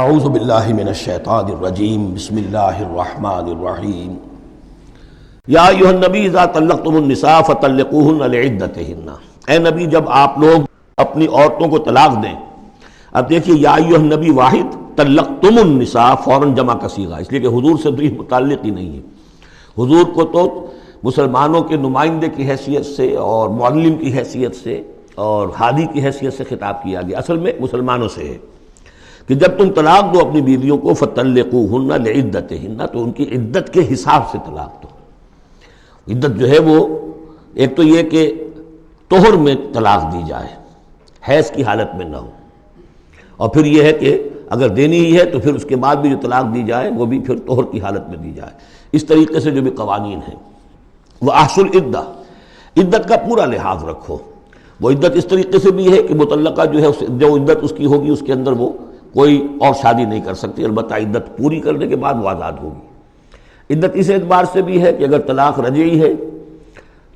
اعوذ باللہ من الشیطان الرجیم بسم اللہ الرحمن الرحیم یا ایھا النبی اذا طلقتم النساء فطلقوہن لعدتہن، اے نبی جب آپ لوگ اپنی عورتوں کو طلاق دیں. اب دیکھیے یا ایھا النبی واحد، طلقتم النساء فوراً جمع کا صیغہ، اس لیے کہ حضور سے تو یہ متعلق ہی نہیں ہے. حضور کو تو مسلمانوں کے نمائندے کی حیثیت سے اور معلم کی حیثیت سے اور ہادی کی حیثیت سے خطاب کیا گیا، اصل میں مسلمانوں سے ہے کہ جب تم طلاق دو اپنی بیویوں کو فطلقوہن لعدتہن، تو ان کی عدت کے حساب سے طلاق دو. عدت جو ہے وہ ایک تو یہ کہ طہر میں طلاق دی جائے، حیض کی حالت میں نہ ہو، اور پھر یہ ہے کہ اگر دینی ہی ہے تو پھر اس کے بعد بھی جو طلاق دی جائے وہ بھی پھر طہر کی حالت میں دی جائے. اس طریقے سے جو بھی قوانین ہیں. وَأَحْصُوا الْعِدَّةَ، عدت کا پورا لحاظ رکھو. وہ عدت اس طریقے سے بھی ہے کہ مطلقہ جو ہے جو عدت اس کی ہوگی اس کے اندر وہ کوئی اور شادی نہیں کر سکتی، البتہ عدت پوری کرنے کے بعد وہ آزاد ہوگی. عدت اس اعتبار سے بھی ہے کہ اگر طلاق رجعی ہے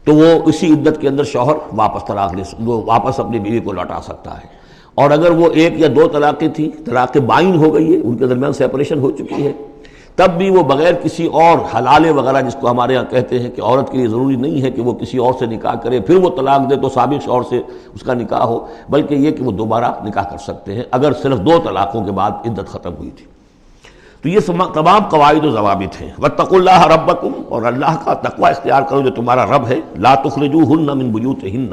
تو وہ اسی عدت کے اندر شوہر واپس اپنی بیوی کو لوٹا سکتا ہے، اور اگر وہ ایک یا دو طلاقیں تھیں، طلاق بائن ہو گئی ہے، ان کے درمیان سیپریشن ہو چکی ہے، تب بھی وہ بغیر کسی اور حلالے وغیرہ جس کو ہمارے ہاں کہتے ہیں کہ عورت کے لیے ضروری نہیں ہے کہ وہ کسی اور سے نکاح کرے پھر وہ طلاق دے تو سابق شوہر سے اس کا نکاح ہو، بلکہ یہ کہ وہ دوبارہ نکاح کر سکتے ہیں اگر صرف دو طلاقوں کے بعد عدت ختم ہوئی تھی. تو یہ تمام قواعد و ضوابط ہیں. واتقوا اللہ ربکم، اور اللہ کا تقوی اختیار کرو جو تمہارا رب ہے. لا تخرجوہن من بیوتہن،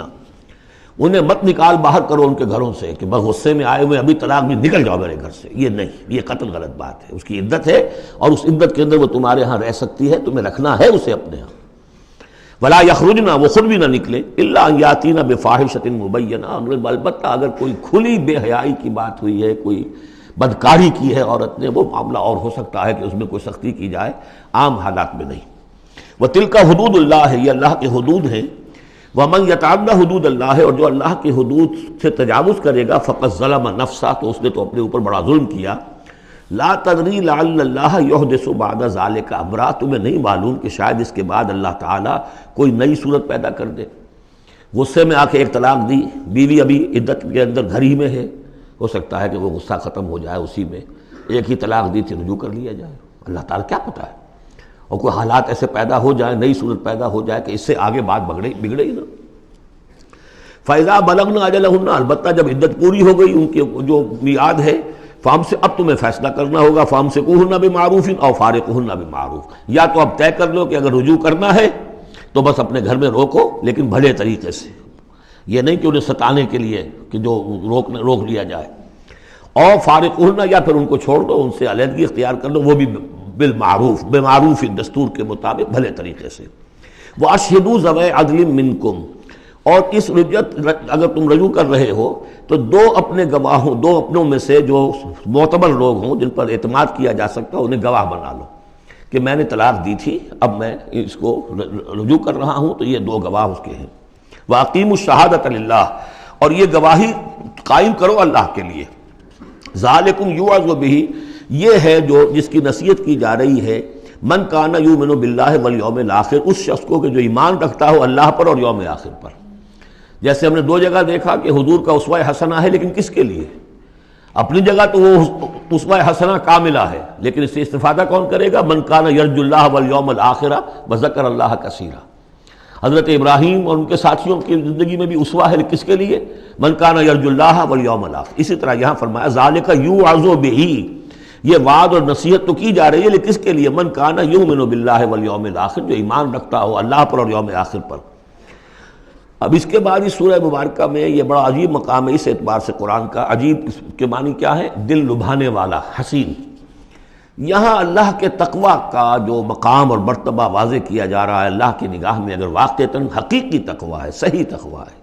انہیں مت نکال باہر کرو ان کے گھروں سے کہ بس غصے میں آئے ہوئے ابھی طلاق بھی نکل جاؤ میرے گھر سے. یہ نہیں، یہ قطعاً غلط بات ہے. اس کی عدت ہے اور اس عدت کے اندر وہ تمہارے ہاں رہ سکتی ہے، تمہیں رکھنا ہے اسے اپنے ہاں. ولا یخرجن، وہ خود بھی نہ نکلے، الا ان یاتین بفاحشۃ مبینہ، البتہ اگر کوئی کھلی بے حیائی کی بات ہوئی ہے، کوئی بدکاری کی ہے عورت نے، وہ معاملہ اور ہو سکتا ہے کہ اس میں کوئی سختی کی جائے، عام حالات میں نہیں. وتلک حدود اللہ، یہ اللہ کے حدود ہیں. ومن یتعد حدود اللہ، اور جو اللہ کی حدود سے تجاوز کرے گا فقد ظلم نفسہ، تو اس نے تو اپنے اوپر بڑا ظلم کیا. لا تدری لعل اللہ یحدث بعد ذلک امرا، تمہیں نہیں معلوم کہ شاید اس کے بعد اللہ تعالیٰ کوئی نئی صورت پیدا کر دے. غصے میں آ کے ایک طلاق دی، بیوی ابھی عدت کے اندر گھر ہی میں ہے، ہو سکتا ہے کہ وہ غصہ ختم ہو جائے اسی میں، ایک ہی طلاق دی تھی رجوع کر لیا جائے. اللہ تعالیٰ کیا پتہ ہے، اور کوئی حالات ایسے پیدا ہو جائیں، نئی صورت پیدا ہو جائے کہ اس سے آگے بات بگڑے ہی نہ. فَإِذَا بَلَغْنَ أَجَلَهُنَّ، البتہ جب عدت پوری ہو گئی ان کی جو میعاد ہے، سے اب تمہیں فیصلہ کرنا ہوگا. فَأَمْسِكُوهُنَّ بِمَعْرُوفٍ أَوْ فَارِقُوهُنَّ بِمَعْرُوفٍ، یا تو اب طے کر لو کہ اگر رجوع کرنا ہے تو بس اپنے گھر میں روکو لیکن بھلے طریقے سے، یہ نہیں کہ انہیں ستانے کے لیے کہ جو روک لیا جائے. اور فارقوہن، یا پھر ان کو چھوڑ دو، ان سے علیحدگی اختیار کر دو، وہ بھی بالمعروف، بمعروف دستور کے مطابق بھلے طریقے سے. وَأَشْهِدُوا ذَوَيْ عَدْلٍ مِّنْكُمْ، اور اس رجعت اگر تم رجوع کر رہے ہو تو دو اپنے گواہوں، دو اپنوں میں سے جو معتبر لوگ ہوں جن پر اعتماد کیا جا سکتا ہے انہیں گواہ بنا لو کہ میں نے طلاق دی تھی، اب میں اس کو رجوع کر رہا ہوں، تو یہ دو گواہ اس کے ہیں. وَأَقِیمُوا الشَّهَادَةَ لِلَّهِ، اور یہ گواہی قائم کرو اللہ کے لیے. ذالکم یوعظ بہ، یہ ہے جو جس کی نصیحت کی جا رہی ہے. من کان یؤمن باللہ والیوم الآخر، اس شخص کو کہ جو ایمان رکھتا ہو اللہ پر اور یوم آخر پر. جیسے ہم نے دو جگہ دیکھا کہ حضور کا اسوہ حسنہ ہے، لیکن کس کے لیے؟ اپنی جگہ تو وہ اسوہ حسنہ کاملہ ہے، لیکن اس سے استفادہ کون کرے گا؟ من کان یرجو اللہ والیوم الآخر وذکر اللہ کثیرا. حضرت ابراہیم اور ان کے ساتھیوں کی زندگی میں بھی اسوہ ہے، کس کے لیے؟ من کان یرجو اللہ والیوم الآخر. اسی طرح یہاں فرمایا ذالک یوعظ بہ، یہ وعد اور نصیحت تو کی جا رہی ہے لیکن کس کے لیے؟ من کان یؤمن باللہ والیوم الآخر، جو ایمان رکھتا ہو اللہ پر اور یوم آخر پر. اب اس کے بعد اس سورہ مبارکہ میں یہ بڑا عجیب مقام ہے اس اعتبار سے قرآن کا. عجیب کے معنی کیا ہے؟ دل لبھانے والا، حسین. یہاں اللہ کے تقوی کا جو مقام اور مرتبہ واضح کیا جا رہا ہے. اللہ کی نگاہ میں اگر واقعتاً حقیقی تقوی ہے، صحیح تقوی ہے،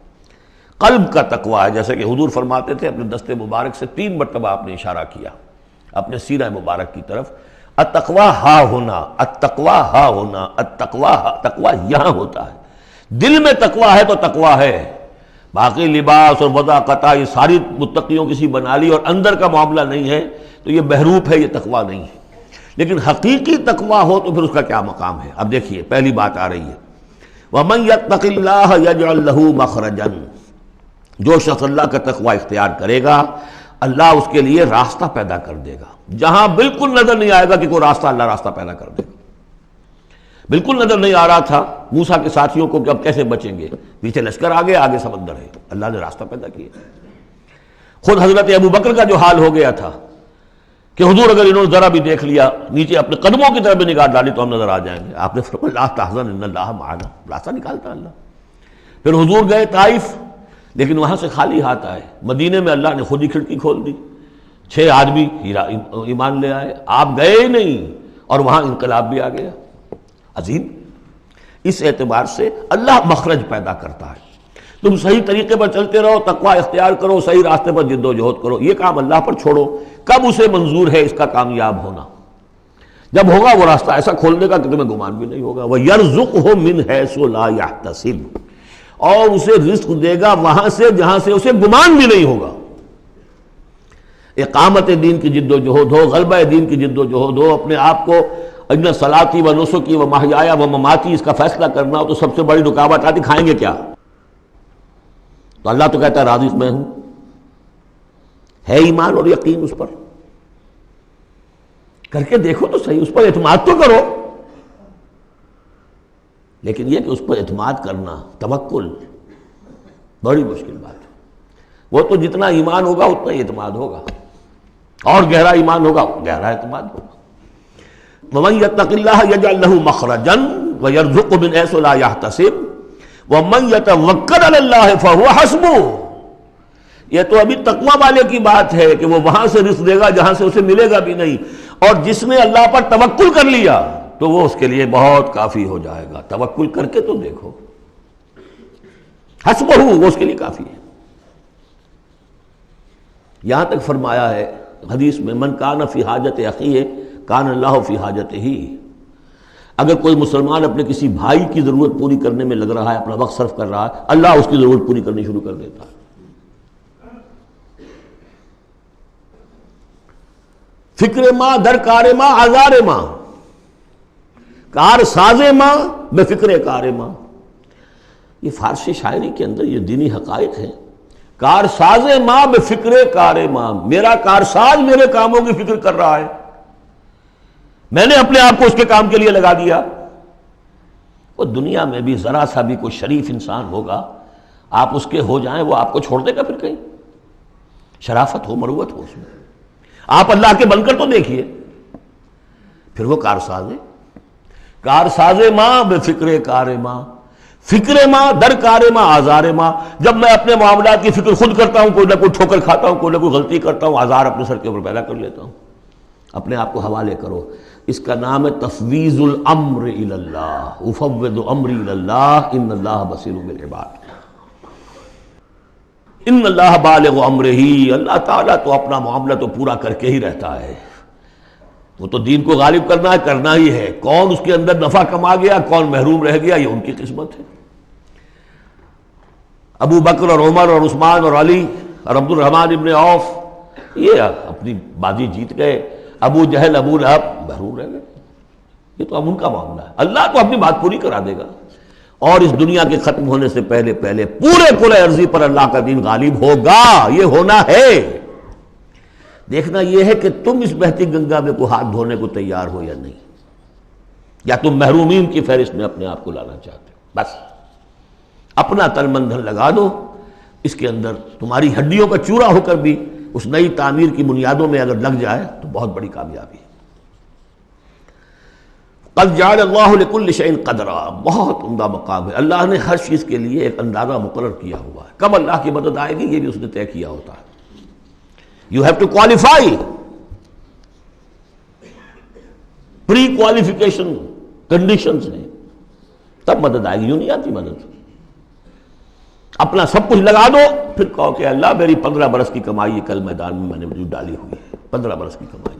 قلب کا تقوی ہے، جیسے کہ حضور فرماتے تھے اپنے دست مبارک سے 3 مرتبہ آپ نے اشارہ کیا اپنے سیرہ مبارک کی طرف. التقوی ہا ہونا، التقوی ہا ہونا، تقوی یہاں ہوتا ہے. دل میں تقوی ہے تو تقوی ہے، باقی لباس اور وضاقتہ یہ ساری متقیوں کسی بنا لی اور اندر کا معاملہ نہیں ہے تو یہ بہروپ ہے، یہ تقوی نہیں ہے. لیکن حقیقی تقوی ہو تو پھر اس کا کیا مقام ہے؟ اب دیکھیے پہلی بات آ رہی ہے. وَمَن يَتَّقِ اللَّهَ يَجْعَلْ لَهُ مَخْرَجًا، جو شخص اللہ کا تقوی اختیار کرے گا اللہ اس کے لیے راستہ پیدا کر دے گا. جہاں بالکل نظر نہیں آئے گا کہ کوئی راستہ، اللہ راستہ پیدا کر دے گا۔ بالکل نظر نہیں آ رہا تھا موسیٰ کے ساتھیوں کو کہ اب کیسے بچیں گے، پیچھے لشکر آگے، آگے سمندر ہے، اللہ نے راستہ پیدا کیا۔ خود حضرت ابو بکر کا جو حال ہو گیا تھا کہ حضور اگر انہوں نے ذرا بھی دیکھ لیا، نیچے اپنے قدموں کی طرف بھی نگاہ ڈالی تو ہم نظر آ جائیں گے، آپ نے فرمایا لا تحزن ان اللہ معنا، راستہ نکالتا اللہ۔ پھر حضور گئے طائف، لیکن وہاں سے خالی ہاتھ آئے۔ مدینے میں اللہ نے خود ہی کھڑکی کھول دی، 6 آدمی ایمان لے آئے، آپ گئے ہی نہیں، اور وہاں انقلاب بھی آ گیا۔ عظیم، اس اعتبار سے اللہ مخرج پیدا کرتا ہے۔ تم صحیح طریقے پر چلتے رہو، تقوی اختیار کرو، صحیح راستے پر جد و جہد کرو، یہ کام اللہ پر چھوڑو۔ کب اسے منظور ہے اس کا کامیاب ہونا؟ جب ہوگا وہ راستہ ایسا کھول دے گا کہ تمہیں گمان بھی نہیں ہوگا۔ وَيَرْزُقْهُ مِنْ حَيْثُ لَا يَحْتَسِبُ، اور اسے رزق دے گا وہاں سے جہاں سے اسے گمان بھی نہیں ہوگا۔ اقامت دین کی جد و جہد ہو، غلبہ دین کی جد و جہد ہو، اپنے آپ کو ان صلاتی و نسکی و محیایا و مماتی اس کا فیصلہ کرنا ہو، تو سب سے بڑی رکاوٹ آتی کھائیں گے کیا؟ تو اللہ تو کہتا ہے راضی میں ہوں، ہے ایمان اور یقین اس پر، کر کے دیکھو تو صحیح، اس پر اعتماد تو کرو۔ لیکن یہ کہ اس پر اعتماد کرنا، توکل، بڑی مشکل بات ہے۔ وہ تو جتنا ایمان ہوگا اتنا ہی اعتماد ہوگا، اور گہرا ایمان ہوگا گہرا اعتماد ہوگا۔ وَمَن يَتَّقِ اللَّهَ يَجْعَل لَّهُ مَخْرَجًا وَيَرْزُقْهُ مِنْ حَيْثُ لَا يَحْتَسِبُ وَمَن يَتَوَكَّلْ عَلَى اللَّهِ فَهُوَ حَسْبُهُ۔ یہ تو ابھی تقویٰ والے کی بات ہے کہ وہ وہاں سے رزق دے گا جہاں سے اسے ملے گا بھی نہیں، اور جس نے اللہ پر توکل کر لیا تو وہ اس کے لیے بہت کافی ہو جائے گا۔ توکل کر کے تو دیکھو، حسبہ، وہ اس کے لیے کافی ہے۔ یہاں تک فرمایا ہے حدیث میں من کان فی حاجت اخیہ کان اللہ فی حاجتہ، اگر کوئی مسلمان اپنے کسی بھائی کی ضرورت پوری کرنے میں لگ رہا ہے، اپنا وقت صرف کر رہا ہے، اللہ اس کی ضرورت پوری کرنی شروع کر دیتا ہے۔ فکر ماں در کار ماں آزار ماں، کار ساز ماں بے فکر کار ماں، یہ فارسی شاعری کے اندر یہ دینی حقائق ہیں۔ کار ساز ماں بے فکر کار ماں، میرا کارساز میرے کاموں کی فکر کر رہا ہے، میں نے اپنے آپ کو اس کے کام کے لیے لگا دیا۔ وہ دنیا میں بھی ذرا سا بھی کوئی شریف انسان ہوگا، آپ اس کے ہو جائیں وہ آپ کو چھوڑ دے گا پھر کہیں؟ شرافت ہو، مروت ہو اس میں۔ آپ اللہ کے بن کر تو دیکھیے، پھر وہ کارساز ہے۔ کارساز ماں بے فکر کار ماں، فکر ماں در کار ماں آزار ماں، جب میں اپنے معاملات کی فکر خود کرتا ہوں، کوئی نہ کوئی ٹھوکر کھاتا ہوں، کوئی نہ کوئی غلطی کرتا ہوں، آزار اپنے سر کے اوپر پیدا کر لیتا ہوں۔ اپنے آپ کو حوالے کرو، اس کا نام ہے تفویض الامر الی اللہ، افوض امری الی اللہ ان اللہ بصیر بالعباد۔ ان اللہ بالغ امرہ، اللہ تعالیٰ تو اپنا معاملہ تو پورا کر کے ہی رہتا ہے، وہ تو دین کو غالب کرنا ہے، کرنا ہی ہے۔ کون اس کے اندر نفع کما گیا، کون محروم رہ گیا، یہ ان کی قسمت ہے۔ ابو بکر اور عمر اور عثمان اور علی اور عبد الرحمن ابن عوف یہ اپنی بازی جیت گئے، ابو جہل ابو لہب محروم رہ گئے۔ یہ تو اب ان کا معاملہ ہے، اللہ تو اپنی بات پوری کرا دے گا، اور اس دنیا کے ختم ہونے سے پہلے پہلے پورے کل ارضی پر اللہ کا دین غالب ہوگا، یہ ہونا ہے۔ دیکھنا یہ ہے کہ تم اس بہتی گنگا میں کو ہاتھ دھونے کو تیار ہو یا نہیں، یا تم محرومین کی فہرست میں اپنے آپ کو لانا چاہتے ہو۔ بس اپنا تن من دھن لگا دو اس کے اندر، تمہاری ہڈیوں کا چورا ہو کر بھی اس نئی تعمیر کی بنیادوں میں اگر لگ جائے تو بہت بڑی کامیابی ہے۔ قد جعل اللہ لکل شیء قدرا، بہت عمدہ مقام ہے، اللہ نے ہر چیز کے لیے ایک اندازہ مقرر کیا ہوا ہے، کب اللہ کی مدد آئے گی یہ بھی اس نے طے کیا ہوتا ہے۔ You have to qualify, pre qualification conditions ہیں، تب مدد آئے گی، یوں نہیں آتی مدد۔ اپنا سب کچھ لگا دو، پھر کہو کہ اللہ میری 15 برس کی کمائی کل میدان میں میں نے وجود ڈالی ہوئی ہے، 15 برس کی کمائی،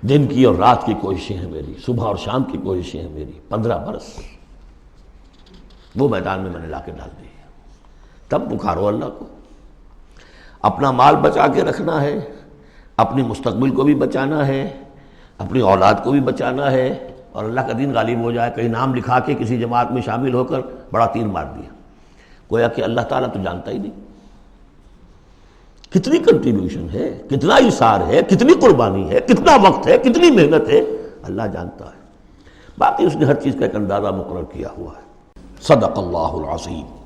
دن کی اور رات کی کوششیں ہیں میری، صبح اور شام کی کوششیں ہیں میری، 15 برس وہ میدان میں نے لا کے ڈال دی ہے۔ تب پکارو اللہ کو۔ اپنا مال بچا کے رکھنا ہے، اپنی مستقبل کو بھی بچانا ہے، اپنی اولاد کو بھی بچانا ہے، اور اللہ کا دین غالب ہو جائے۔ کہیں نام لکھا کے کسی جماعت میں شامل ہو کر بڑا تیر مار دیا، گویا کہ اللہ تعالیٰ تو جانتا ہی نہیں کتنی کنٹریبیوشن ہے، کتنا ایثار ہے، کتنی قربانی ہے، کتنا وقت ہے، کتنی محنت ہے، اللہ جانتا ہے۔ باقی اس نے ہر چیز کا ایک اندازہ مقرر کیا ہوا ہے۔ صدق اللہ العظیم۔